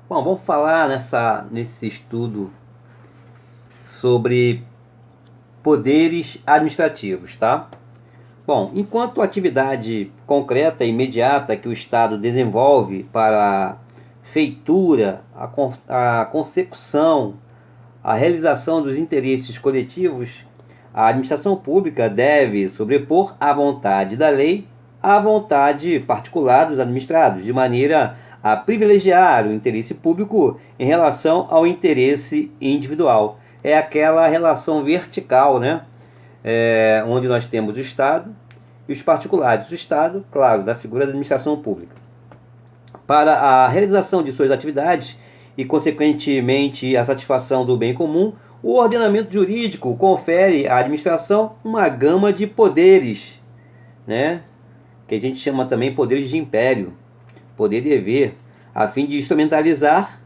Bom, vamos falar nesse estudo sobre poderes administrativos, tá? Bom, enquanto atividade concreta e imediata que o Estado desenvolve para a feitura, a consecução, a realização dos interesses coletivos, a administração pública deve sobrepor a vontade da lei à vontade particular dos administrados, de maneira a privilegiar o interesse público em relação ao interesse individual. É aquela relação vertical, né? Onde nós temos o Estado e os particulares. O Estado, claro, da figura da administração pública. Para a realização de suas atividades e, consequentemente, a satisfação do bem comum, o ordenamento jurídico confere à administração uma gama de poderes, né? Que a gente chama também poderes de império, poder e dever, a fim de instrumentalizar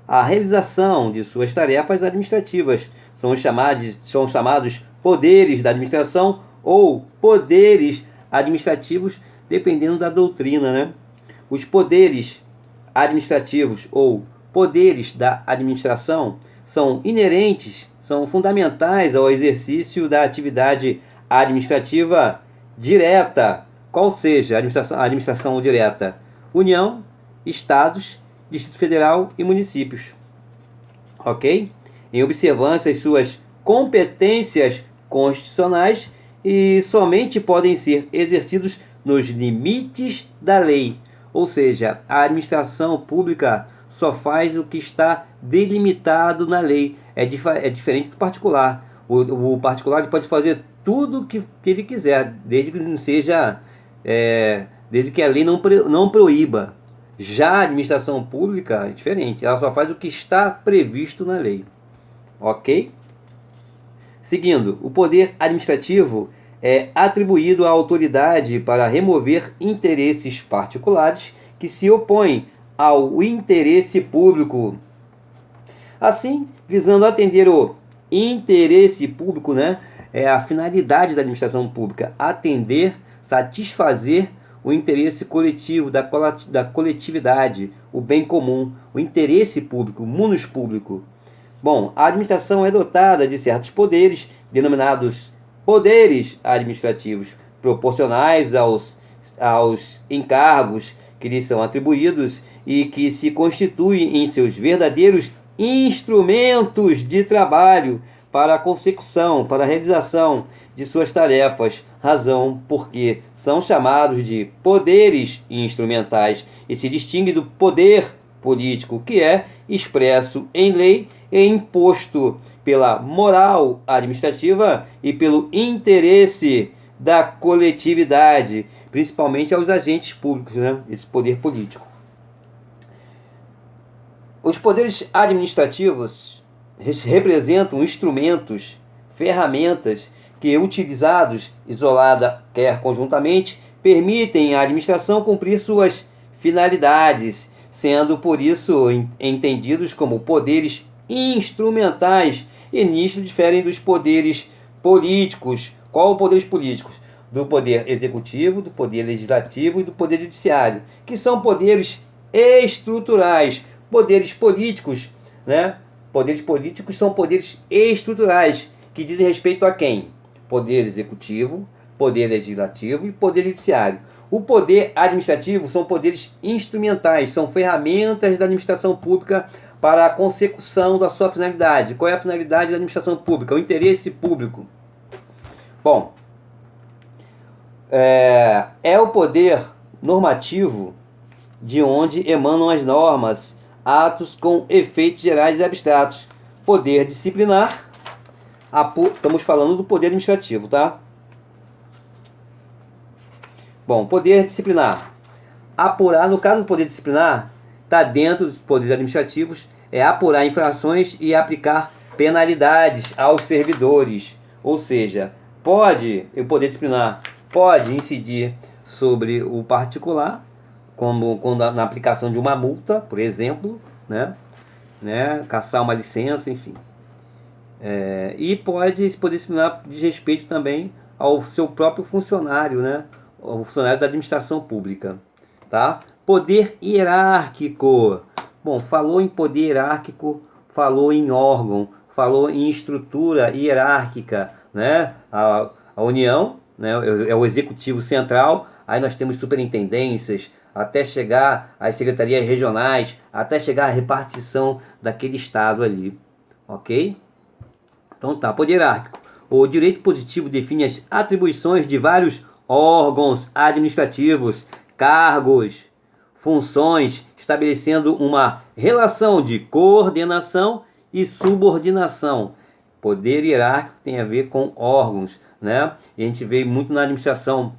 a realização de suas tarefas administrativas. São chamados poderes da administração ou poderes administrativos, dependendo da doutrina, né? Os poderes administrativos ou poderes da administração são inerentes, são fundamentais ao exercício da atividade administrativa direta, qual seja a administração direta: União, Estados, Distrito Federal e municípios. Ok? Em observância às suas competências constitucionais e somente podem ser exercidos nos limites da lei. Ou seja, a administração pública só faz o que está delimitado na lei. É diferente do particular. O particular ele pode fazer tudo que ele quiser, desde que não seja, desde que a lei não proíba. Já a administração pública é diferente, ela só faz o que está previsto na lei. Ok? Seguindo, o poder administrativo é atribuído à autoridade para remover interesses particulares que se opõem ao interesse público. Assim, visando atender o interesse público, né, é a finalidade da administração pública, atender, satisfazer o interesse coletivo da coletividade, o bem comum, o interesse público, o munus público. Bom, a administração é dotada de certos poderes, denominados poderes administrativos, proporcionais aos encargos que lhes são atribuídos e que se constituem em seus verdadeiros instrumentos de trabalho para a consecução, para a realização de suas tarefas, razão porque são chamados de poderes instrumentais e se distingue do poder político, que é expresso em lei e imposto pela moral administrativa e pelo interesse da coletividade, principalmente aos agentes públicos, né? Esse poder político. Os poderes administrativos representam instrumentos, ferramentas que, utilizados isolada quer conjuntamente, permitem à administração cumprir suas finalidades, sendo por isso entendidos como poderes instrumentais, e nisto diferem dos poderes políticos. Qual poderes políticos? Do poder executivo, do poder legislativo e do poder judiciário, que são poderes estruturais. Poderes políticos, né? Poderes políticos são poderes estruturais, que dizem respeito a quem? Poder executivo, poder legislativo e poder judiciário. O poder administrativo são poderes instrumentais, são ferramentas da administração pública para a consecução da sua finalidade. Qual é a finalidade da administração pública? O interesse público. Bom, é o poder normativo de onde emanam as normas, atos com efeitos gerais e abstratos. Poder disciplinar, estamos falando do poder administrativo, tá? Bom, poder disciplinar. Apurar, no caso do poder disciplinar, está dentro dos poderes administrativos, é apurar infrações e aplicar penalidades aos servidores. Ou seja, o poder disciplinar pode incidir sobre o particular, como na aplicação de uma multa, por exemplo, né? Caçar uma licença, enfim. E esse poder disciplinar diz respeito também ao seu próprio funcionário, né? O funcionário da administração pública, tá? Poder hierárquico. Bom, falou em poder hierárquico, falou em órgão, falou em estrutura hierárquica, né? A União, né, é o executivo central, aí nós temos superintendências, até chegar às secretarias regionais, até chegar à repartição daquele estado ali, ok? Então tá, poder hierárquico. O direito positivo define as atribuições de vários órgãos administrativos, cargos, funções, estabelecendo uma relação de coordenação e subordinação. Poder hierárquico tem a ver com órgãos, né? E a gente vê muito na administração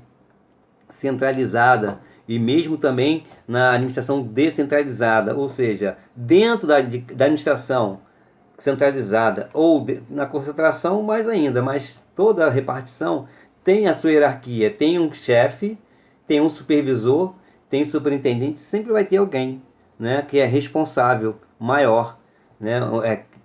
centralizada e mesmo também na administração descentralizada, ou seja, dentro da administração centralizada ou na concentração mais ainda, mas toda a repartição tem a sua hierarquia, tem um chefe, tem um supervisor, tem um superintendente, sempre vai ter alguém, né, que é responsável maior, né,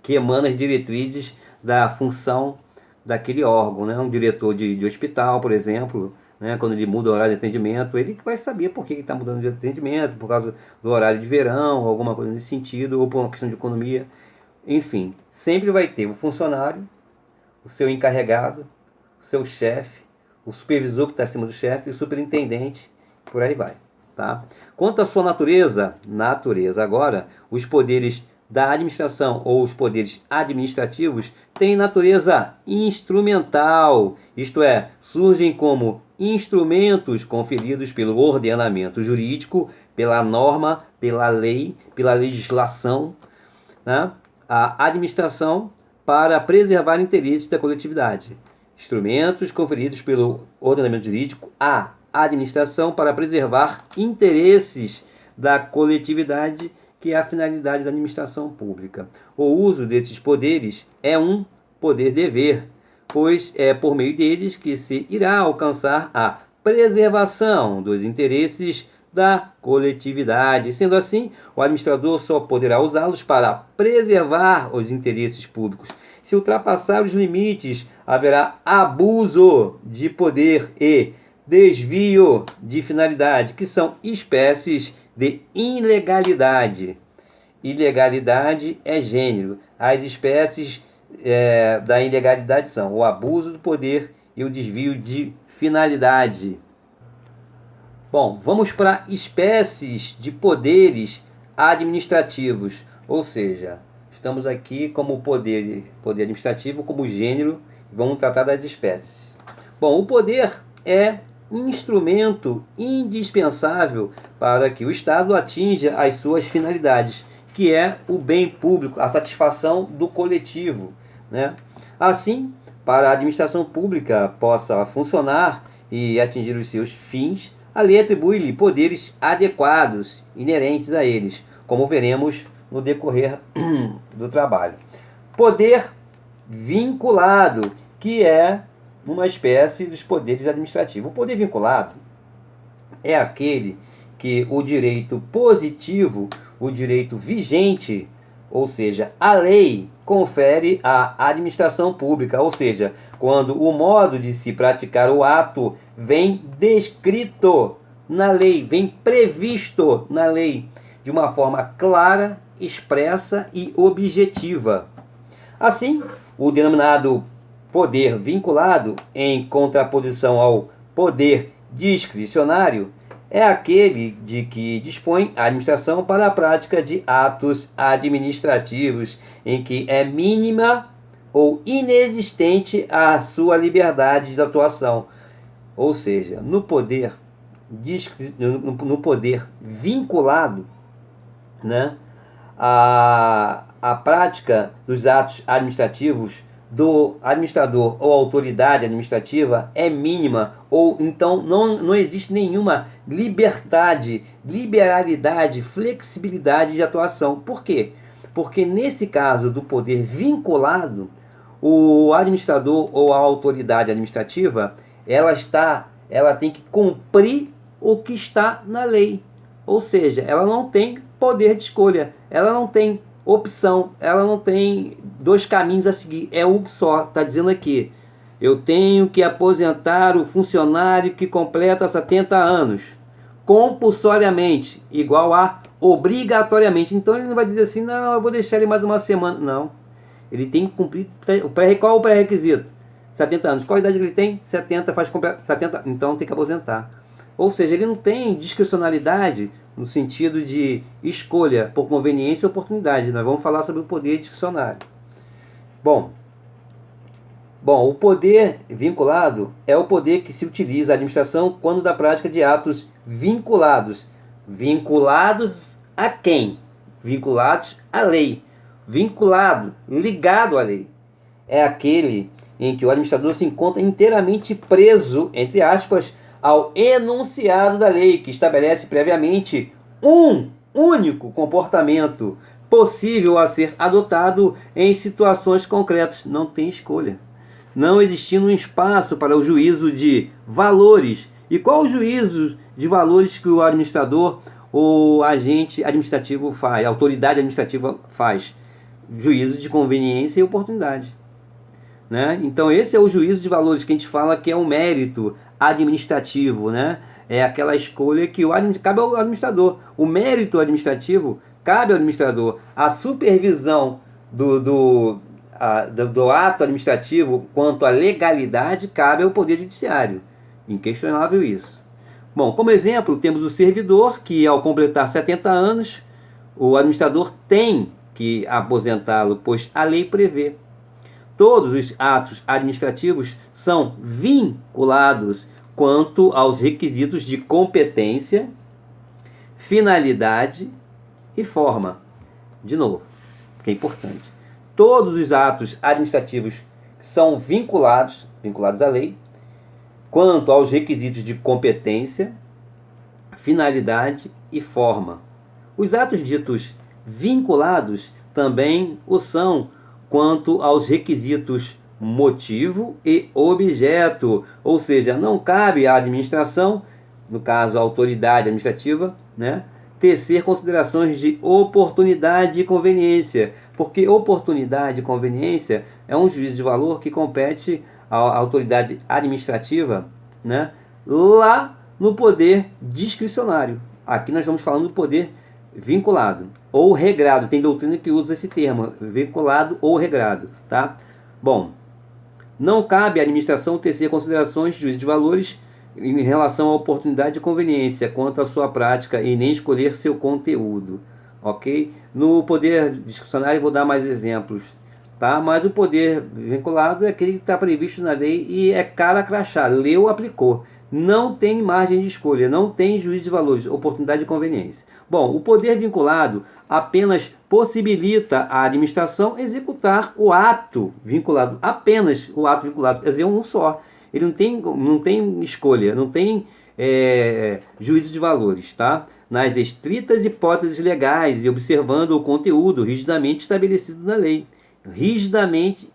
que emana as diretrizes da função daquele órgão, né, um diretor de hospital, por exemplo, né, quando ele muda o horário de atendimento, ele vai saber por que está mudando de atendimento, por causa do horário de verão, alguma coisa nesse sentido, ou por uma questão de economia. Enfim, sempre vai ter o funcionário, o seu encarregado, o seu chefe, o supervisor que está acima do chefe e o superintendente, por aí vai. Tá? Quanto à sua natureza, agora, os poderes da administração ou os poderes administrativos têm natureza instrumental, isto é, surgem como instrumentos conferidos pelo ordenamento jurídico, pela norma, pela lei, pela legislação, né? A administração para preservar interesses da coletividade. Instrumentos conferidos pelo ordenamento jurídico à administração para preservar interesses da coletividade, que é a finalidade da administração pública. O uso desses poderes é um poder-dever, pois é por meio deles que se irá alcançar a preservação dos interesses da coletividade. Sendo assim, o administrador só poderá usá-los para preservar os interesses públicos. Se ultrapassar os limites, haverá abuso de poder e desvio de finalidade, que são espécies de ilegalidade. Ilegalidade é gênero. As espécies da ilegalidade são o abuso do poder e o desvio de finalidade. Bom, vamos para espécies de poderes administrativos, ou seja, estamos aqui como poder administrativo, como gênero, e vamos tratar das espécies. Bom, o poder é instrumento indispensável para que o Estado atinja as suas finalidades, que é o bem público, a satisfação do coletivo, né? Assim, para a administração pública possa funcionar e atingir os seus fins, a lei atribui-lhe poderes adequados, inerentes a eles, como veremos no decorrer do trabalho. Poder vinculado, que é uma espécie dos poderes administrativos. O poder vinculado é aquele que o direito positivo, o direito vigente, ou seja, a lei confere à administração pública, ou seja, quando o modo de se praticar o ato vem descrito na lei, vem previsto na lei, de uma forma clara, expressa e objetiva. Assim, o denominado poder vinculado, em contraposição ao poder discricionário, é aquele de que dispõe a administração para a prática de atos administrativos, em que é mínima ou inexistente a sua liberdade de atuação. Ou seja, no poder vinculado, né, a prática dos atos administrativos do administrador ou autoridade administrativa é mínima, ou então não existe nenhuma liberalidade, flexibilidade de atuação. Por quê? Porque nesse caso do poder vinculado, o administrador ou a autoridade administrativa, ela tem que cumprir o que está na lei. Ou seja, ela não tem poder de escolha, ela não tem opção, ela não tem dois caminhos a seguir, é um só. Está dizendo aqui: eu tenho que aposentar o funcionário que completa 70 anos. compulsoriamente, igual a obrigatoriamente. Então ele não vai dizer assim, não, eu vou deixar ele mais uma semana. Não. Ele tem que cumprir. Qual é o pré-requisito? 70 anos. Qual a idade que ele tem? 70, faz 70, então tem que aposentar. Ou seja, ele não tem discricionalidade no sentido de escolha por conveniência e oportunidade. Nós vamos falar sobre o poder discricionário. Bom, o poder vinculado é o poder que se utiliza a administração quando da prática de atos vinculados. Vinculados a quem? Vinculados à lei. Vinculado, ligado à lei. É aquele em que o administrador se encontra inteiramente preso, entre aspas, ao enunciado da lei, que estabelece previamente um único comportamento possível a ser adotado em situações concretas. Não tem escolha. Não existindo um espaço para o juízo de valores. E qual o juízo de valores que o administrador ou agente administrativo faz, a autoridade administrativa faz? Juízo de conveniência e oportunidade. Né? Então esse é o juízo de valores que a gente fala que é um mérito administrativo, né? É aquela escolha que cabe ao administrador. O mérito administrativo cabe ao administrador. A supervisão do ato administrativo quanto à legalidade cabe ao Poder Judiciário. Inquestionável isso. Bom, como exemplo, temos o servidor que, ao completar 70 anos, o administrador tem que aposentá-lo, pois a lei prevê. Todos os atos administrativos são vinculados quanto aos requisitos de competência, finalidade e forma. De novo, porque é importante. Todos os atos administrativos são vinculados à lei, quanto aos requisitos de competência, finalidade e forma. Os atos ditos vinculados também o são quanto aos requisitos motivo e objeto, ou seja, não cabe à administração, no caso a autoridade administrativa, né, tecer considerações de oportunidade e conveniência, porque oportunidade e conveniência é um juízo de valor que compete à autoridade administrativa, né, lá no poder discricionário. Aqui nós estamos falando do poder vinculado ou regrado. Tem doutrina que usa esse termo, vinculado ou regrado, tá? Bom, não cabe à administração tecer considerações de juízo de valores em relação à oportunidade e conveniência quanto à sua prática e nem escolher seu conteúdo, ok? No poder discricionário vou dar mais exemplos, tá? Mas o poder vinculado é aquele que está previsto na lei e é cara crachá, leu, aplicou. Não tem margem de escolha, não tem juízo de valores, oportunidade e conveniência. Bom, o poder vinculado apenas possibilita a administração executar o ato vinculado, apenas o ato vinculado, quer dizer, um só. Ele não tem escolha, não tem juízo de valores, tá? Nas estritas hipóteses legais e observando o conteúdo rigidamente estabelecido na lei. Rigidamente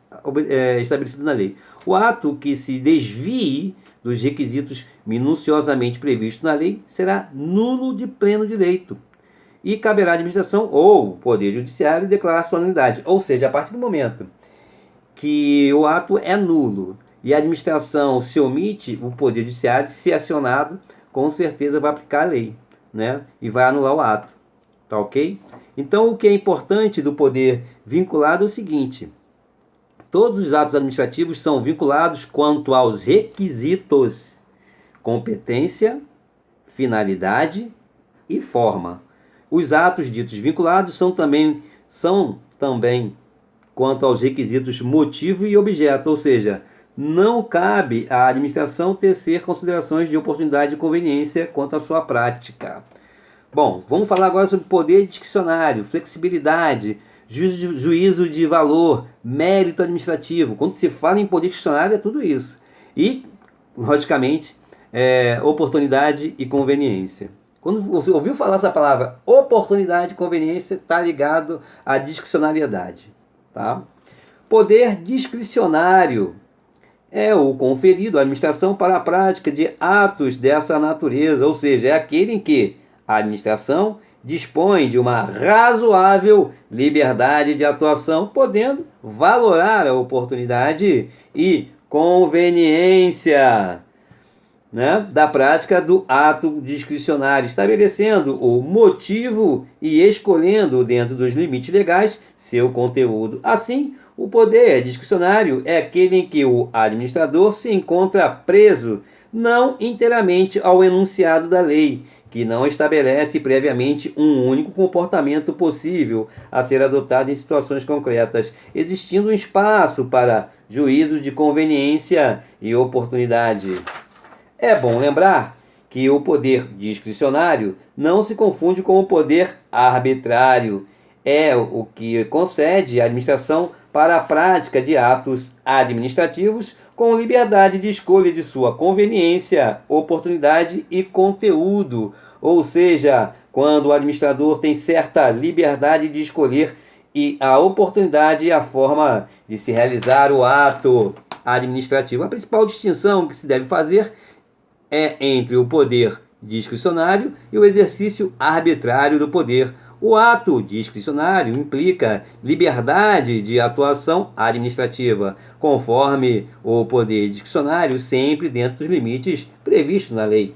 estabelecido na lei. O ato que se desvie dos requisitos minuciosamente previstos na lei será nulo de pleno direito e caberá à administração ou Poder Judiciário declarar sua nulidade. Ou seja, a partir do momento que o ato é nulo e a administração se omite, o Poder Judiciário, se acionado, com certeza vai aplicar a lei, né? E vai anular o ato. Tá ok? Então, o que é importante do poder vinculado é o seguinte: todos os atos administrativos são vinculados quanto aos requisitos, competência, finalidade e forma. Os atos ditos vinculados são também quanto aos requisitos motivo e objeto, ou seja, não cabe à administração tecer considerações de oportunidade e conveniência quanto à sua prática. Bom, vamos falar agora sobre poder discricionário, flexibilidade, juízo de valor, mérito administrativo. Quando se fala em poder discricionário é tudo isso. E, logicamente, oportunidade e conveniência. Quando você ouviu falar essa palavra oportunidade e conveniência, está ligado à discricionariedade. Tá? Poder discricionário é o conferido à administração para a prática de atos dessa natureza, ou seja, é aquele em que a administração dispõe de uma razoável liberdade de atuação, podendo valorar a oportunidade e conveniência. né, da prática do ato discricionário, estabelecendo o motivo e escolhendo, dentro dos limites legais, seu conteúdo. Assim, o poder discricionário é aquele em que o administrador se encontra preso, não inteiramente ao enunciado da lei, que não estabelece previamente um único comportamento possível a ser adotado em situações concretas, existindo um espaço para juízo de conveniência e oportunidade. É bom lembrar que o poder discricionário não se confunde com o poder arbitrário. É o que concede à administração para a prática de atos administrativos com liberdade de escolha de sua conveniência, oportunidade e conteúdo. Ou seja, quando o administrador tem certa liberdade de escolher e a oportunidade e a forma de se realizar o ato administrativo. A principal distinção que se deve fazer é entre o poder discricionário e o exercício arbitrário do poder. O ato discricionário implica liberdade de atuação administrativa, conforme o poder discricionário, sempre dentro dos limites previstos na lei.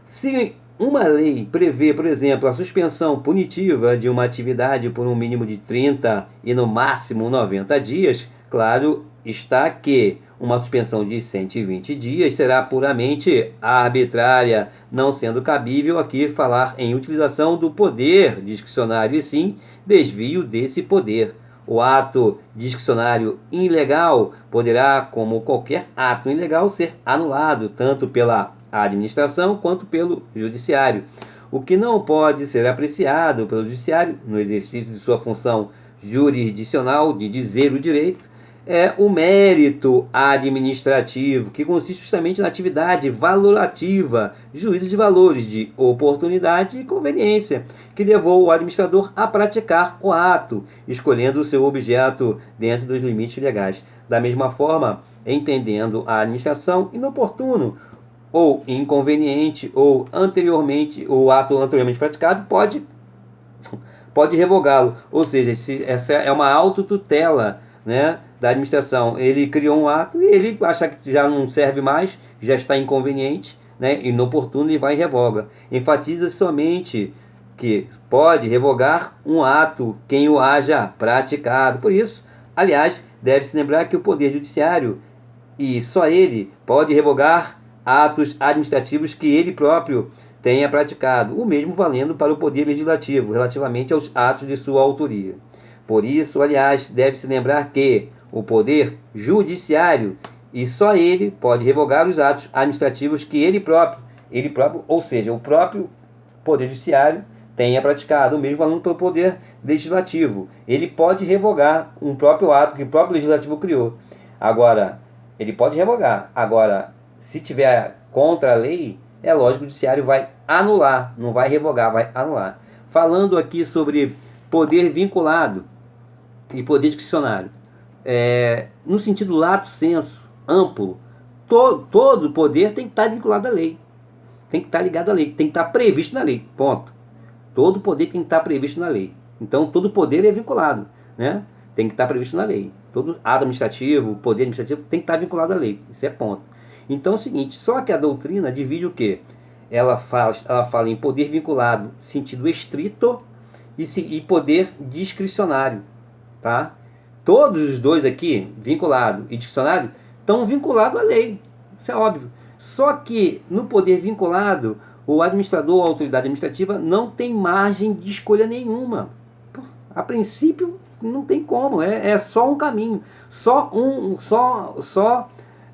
Se uma lei prevê, por exemplo, a suspensão punitiva de uma atividade por um mínimo de 30 e no máximo 90 dias, claro está que uma suspensão de 120 dias será puramente arbitrária, não sendo cabível aqui falar em utilização do poder discricionário e sim desvio desse poder. O ato discricionário ilegal poderá, como qualquer ato ilegal, ser anulado tanto pela administração quanto pelo judiciário, o que não pode ser apreciado pelo judiciário no exercício de sua função jurisdicional de dizer o direito é o mérito administrativo, que consiste justamente na atividade valorativa, juízo de valores de oportunidade e conveniência, que levou o administrador a praticar o ato, escolhendo o seu objeto dentro dos limites legais. Da mesma forma, entendendo a administração inoportuno ou inconveniente ou anteriormente o ato anteriormente praticado, pode revogá-lo. Ou seja, essa é uma autotutela, né, da administração. Ele criou um ato e ele acha que já não serve mais, já está inconveniente, né, inoportuno, e vai e revoga. Enfatiza somente que pode revogar um ato quem o haja praticado. Por isso, aliás, deve-se lembrar que o Poder Judiciário, e só ele, pode revogar atos administrativos que ele próprio tenha praticado, o mesmo valendo para o Poder Legislativo, relativamente aos atos de sua autoria. Por isso, aliás, deve-se lembrar que o Poder Judiciário, e só ele, pode revogar os atos administrativos que ele próprio, ou seja, o próprio Poder Judiciário tenha praticado, o mesmo valendo pelo Poder Legislativo. Ele pode revogar um próprio ato que o próprio Legislativo criou. Agora, ele pode revogar. Agora, se tiver contra a lei, é lógico que o Judiciário vai anular, não vai revogar, vai anular. Falando aqui sobre poder vinculado e poder discricionário, no sentido lato sensu, amplo, todo poder tem que estar vinculado à lei, tem que estar ligado à lei, tem que estar previsto na lei, ponto. Todo poder tem que estar previsto na lei. Então, todo poder é vinculado, né? Tem que estar previsto na lei. Todo ato administrativo, poder administrativo tem que estar vinculado à lei, isso é ponto. Então é o seguinte, só que a doutrina divide o quê? Ela fala em poder vinculado, sentido estrito, e poder discricionário, tá? Todos os dois aqui, vinculado e discricionário, estão vinculados à lei, isso é óbvio. Só que no poder vinculado, o administrador ou a autoridade administrativa não tem margem de escolha nenhuma. A princípio, não tem como, é só um caminho,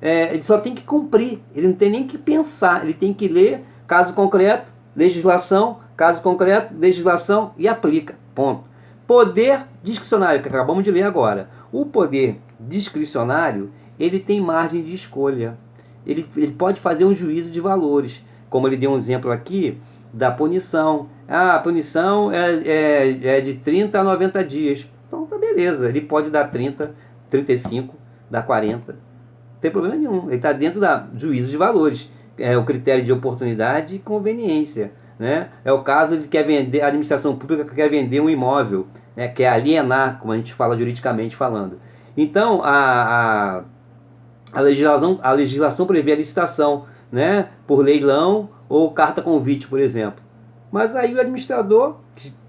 ele só tem que cumprir, ele não tem nem que pensar, ele tem que ler caso concreto, legislação, caso concreto, legislação e aplica, ponto. Poder discricionário, que acabamos de ler agora. O poder discricionário, ele tem margem de escolha, ele pode fazer um juízo de valores, como ele deu um exemplo aqui da punição. A punição é de 30 a 90 dias. Então tá beleza, ele pode dar 30, 35, dar 40. Não tem problema nenhum, ele está dentro da juízo de valores. É o critério de oportunidade e conveniência, né? É o caso de que a administração pública quer vender um imóvel, né? Quer alienar, como a gente fala juridicamente falando. Então, a legislação prevê a licitação, né, por leilão ou carta convite, por exemplo. Mas aí o administrador,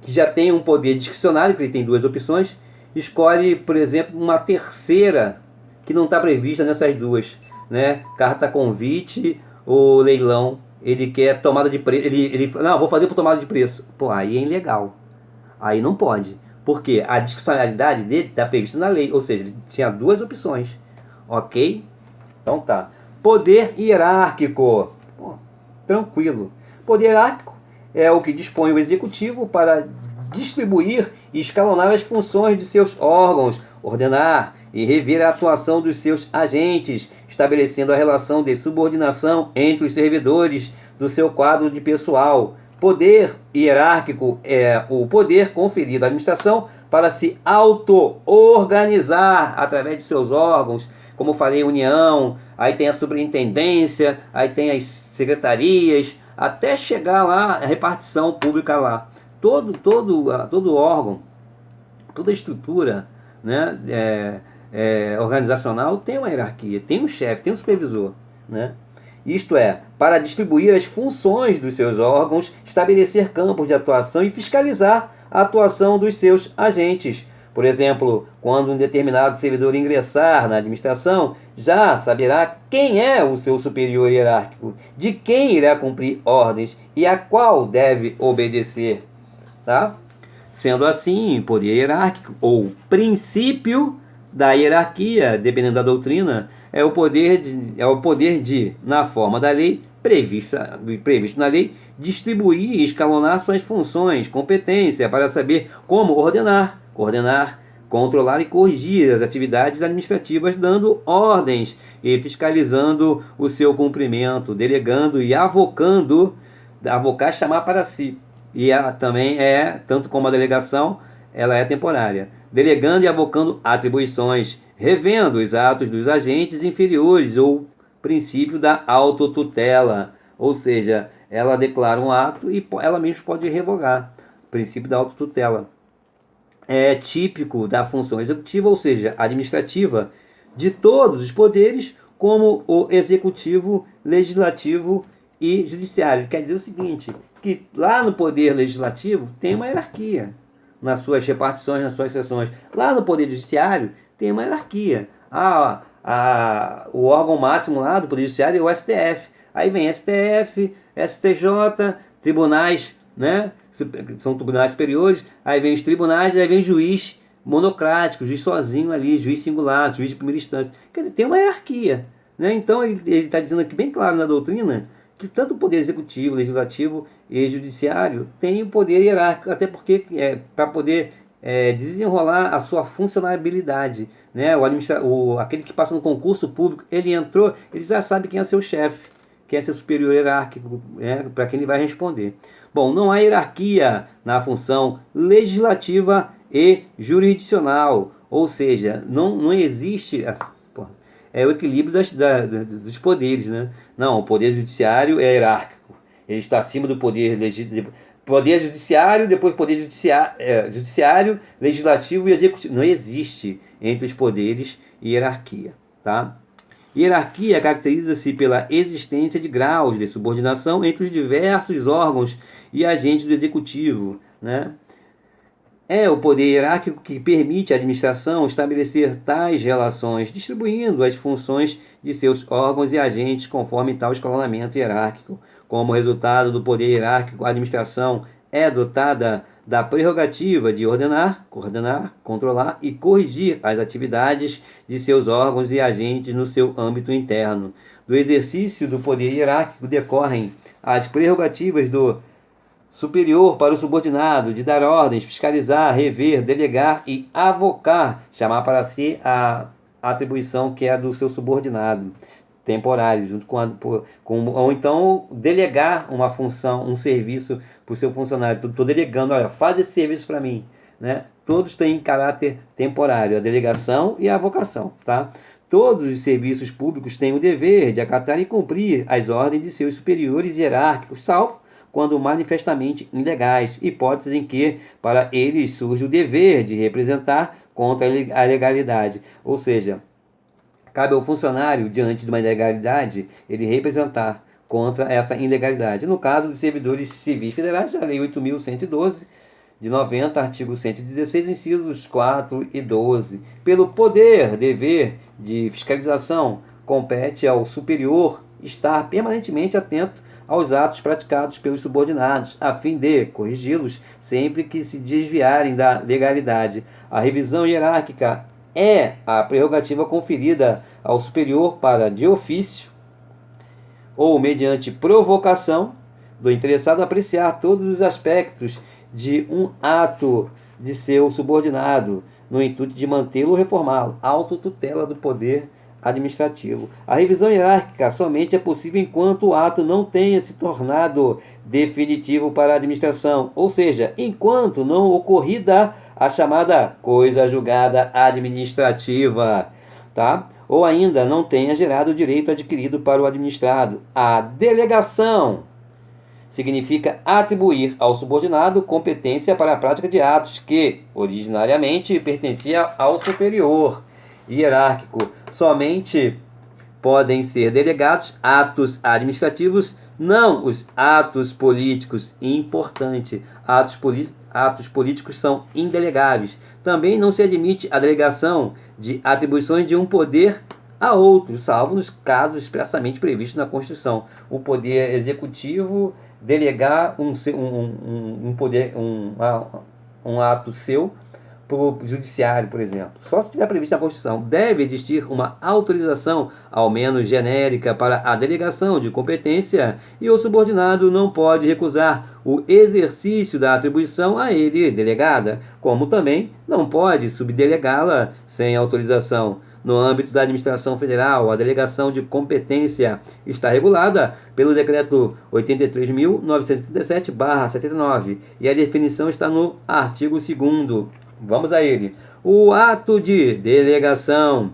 que já tem um poder discricionário, que ele tem duas opções, escolhe, por exemplo, uma terceira que não está prevista nessas duas, né? Carta convite ou leilão. Ele quer tomada de preço. Ele não, vou fazer por tomada de preço. Pô, aí é ilegal. Aí não pode. Porque a discricionalidade dele está prevista na lei. Ou seja, ele tinha duas opções. Ok? Então tá. Poder hierárquico. Pô, tranquilo. Poder hierárquico é o que dispõe o executivo para distribuir e escalonar as funções de seus órgãos, ordenar e rever a atuação dos seus agentes, estabelecendo a relação de subordinação entre os servidores do seu quadro de pessoal. Poder hierárquico é o poder conferido à administração para se auto-organizar através de seus órgãos, como eu falei, união, aí tem a superintendência, aí tem as secretarias, até chegar lá a repartição pública lá. Todo órgão, toda estrutura, né, organizacional tem uma hierarquia, tem um chefe, tem um supervisor, né? Isto é, para distribuir as funções dos seus órgãos, estabelecer campos de atuação e fiscalizar a atuação dos seus agentes. Por exemplo, quando um determinado servidor ingressar na administração, já saberá quem é o seu superior hierárquico, de quem irá cumprir ordens e a qual deve obedecer. Tá? Sendo assim, poder hierárquico ou princípio da hierarquia, dependendo da doutrina, é o poder de, na forma da lei, previsto na lei, distribuir e escalonar suas funções, competência para saber como ordenar, coordenar, controlar e corrigir as atividades administrativas, dando ordens e fiscalizando o seu cumprimento, delegando e avocando, avocar, chamar para si. E ela também tanto como a delegação, ela é temporária. Delegando e avocando atribuições, revendo os atos dos agentes inferiores ou princípio da autotutela. Ou seja, ela declara um ato e ela mesma pode revogar. Princípio da autotutela. É típico da função executiva, ou seja, administrativa, de todos os poderes, como o executivo, legislativo e judiciário. Quer dizer o seguinte, que lá no poder legislativo tem uma hierarquia nas suas repartições, nas suas sessões. Lá no poder judiciário tem uma hierarquia. O órgão máximo lá do poder judiciário é o STF. Aí vem STF, STJ, tribunais, né? São tribunais superiores, aí vem os tribunais, aí vem juiz monocrático, juiz sozinho ali, juiz singular, juiz de primeira instância. Quer dizer, tem uma hierarquia, né? Então ele está dizendo aqui bem claro na doutrina que tanto o poder executivo, legislativo e judiciário tem o poder hierárquico, até porque para poder desenrolar a sua funcionalidade, né? Aquele que passa no concurso público, ele entrou, ele já sabe quem é seu chefe, quem é seu superior hierárquico, para quem ele vai responder. Bom, não há hierarquia na função legislativa e jurisdicional, ou seja, não existe o equilíbrio dos poderes, né? Não, o poder judiciário é hierárquico, ele está acima do poder judiciário, depois poder judiciário, legislativo e executivo. Não existe entre os poderes hierarquia, tá? Hierarquia caracteriza-se pela existência de graus de subordinação entre os diversos órgãos e agentes do executivo, né? É o poder hierárquico que permite à administração estabelecer tais relações, distribuindo as funções de seus órgãos e agentes conforme tal escalonamento hierárquico. Como resultado do poder hierárquico, a administração é dotada da prerrogativa de ordenar, coordenar, controlar e corrigir as atividades de seus órgãos e agentes no seu âmbito interno. Do exercício do poder hierárquico decorrem as prerrogativas do superior para o subordinado, de dar ordens, fiscalizar, rever, delegar e avocar, chamar para si a atribuição que é do seu subordinado temporário, junto ou então delegar uma função, um serviço para o seu funcionário. Estou delegando, olha, faz esse serviço para mim, né? Todos têm caráter temporário, a delegação e a avocação, tá? Todos os serviços públicos têm o dever de acatar e cumprir as ordens de seus superiores hierárquicos, salvo quando manifestamente ilegais, hipóteses em que para eles surge o dever de representar contra a legalidade. Ou seja, cabe ao funcionário, diante de uma ilegalidade, ele representar. contra essa ilegalidade. No caso dos servidores civis federais, a Lei 8.112, de 90, artigo 116, incisos 4 e 12. Pelo poder, dever de fiscalização, compete ao superior estar permanentemente atento aos atos praticados pelos subordinados, a fim de corrigi-los sempre que se desviarem da legalidade. A revisão hierárquica é a prerrogativa conferida ao superior para, de ofício ou mediante provocação do interessado, apreciar todos os aspectos de um ato de seu subordinado, no intuito de mantê-lo ou reformá-lo. Autotutela do poder administrativo. A revisão hierárquica somente é possível enquanto o ato não tenha se tornado definitivo para a administração, ou seja, enquanto não ocorrida a chamada coisa julgada administrativa, tá? Ou ainda não tenha gerado o direito adquirido para o administrado. A delegação significa atribuir ao subordinado competência para a prática de atos que, originariamente, pertencia ao superior hierárquico. Somente podem ser delegados atos administrativos, não os atos políticos. Importante, atos políticos são indelegáveis. Também não se admite a delegação de atribuições de um poder a outro, salvo nos casos expressamente previstos na Constituição. O poder executivo delegar um ato seu para o judiciário, por exemplo. Só se estiver previsto na Constituição. Deve existir uma autorização, ao menos genérica, para a delegação de competência, e o subordinado não pode recusar o exercício da atribuição a ele delegada, como também não pode subdelegá-la sem autorização. No âmbito da administração federal, a delegação de competência está regulada pelo Decreto 83.937/79 e a definição está no artigo 2º. Vamos a ele. O ato de delegação,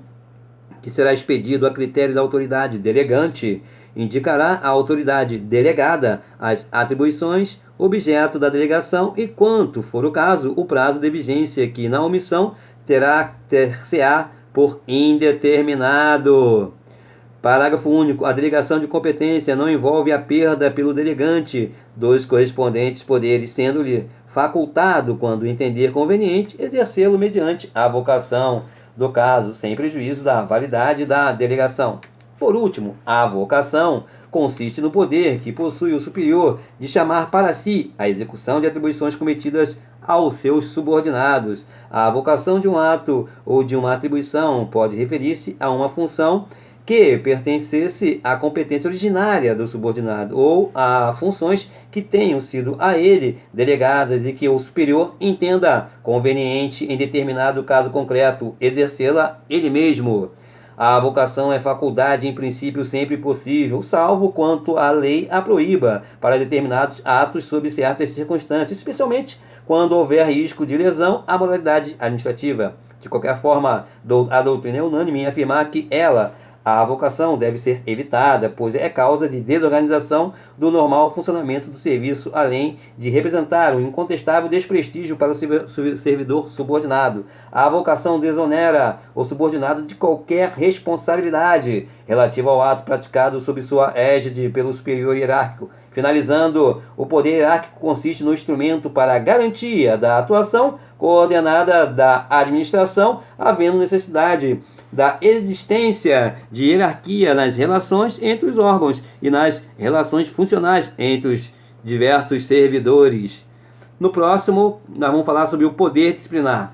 que será expedido a critério da autoridade delegante, indicará à autoridade delegada as atribuições, objeto da delegação e, quanto for o caso, o prazo de vigência, que na omissão ter-se-á por indeterminado. Parágrafo único. A delegação de competência não envolve a perda pelo delegante dos correspondentes poderes, sendo-lhe facultado, quando entender conveniente, exercê-lo mediante a avocação do caso, sem prejuízo da validade da delegação. Por último, a avocação consiste no poder que possui o superior de chamar para si a execução de atribuições cometidas aos seus subordinados. A avocação de um ato ou de uma atribuição pode referir-se a uma função que pertencesse à competência originária do subordinado ou a funções que tenham sido a ele delegadas e que o superior entenda conveniente, em determinado caso concreto, exercê-la ele mesmo. A avocação é faculdade, em princípio, sempre possível, salvo quanto a lei a proíba, para determinados atos sob certas circunstâncias, especialmente quando houver risco de lesão à moralidade administrativa. De qualquer forma, a doutrina é unânime em afirmar que a avocação deve ser evitada, pois é causa de desorganização do normal funcionamento do serviço, além de representar um incontestável desprestígio para o servidor subordinado. A avocação desonera o subordinado de qualquer responsabilidade relativa ao ato praticado sob sua égide pelo superior hierárquico. Finalizando, o poder hierárquico consiste no instrumento para a garantia da atuação coordenada da administração, havendo necessidade da existência de hierarquia nas relações entre os órgãos e nas relações funcionais entre os diversos servidores. No próximo, nós vamos falar sobre o poder disciplinar.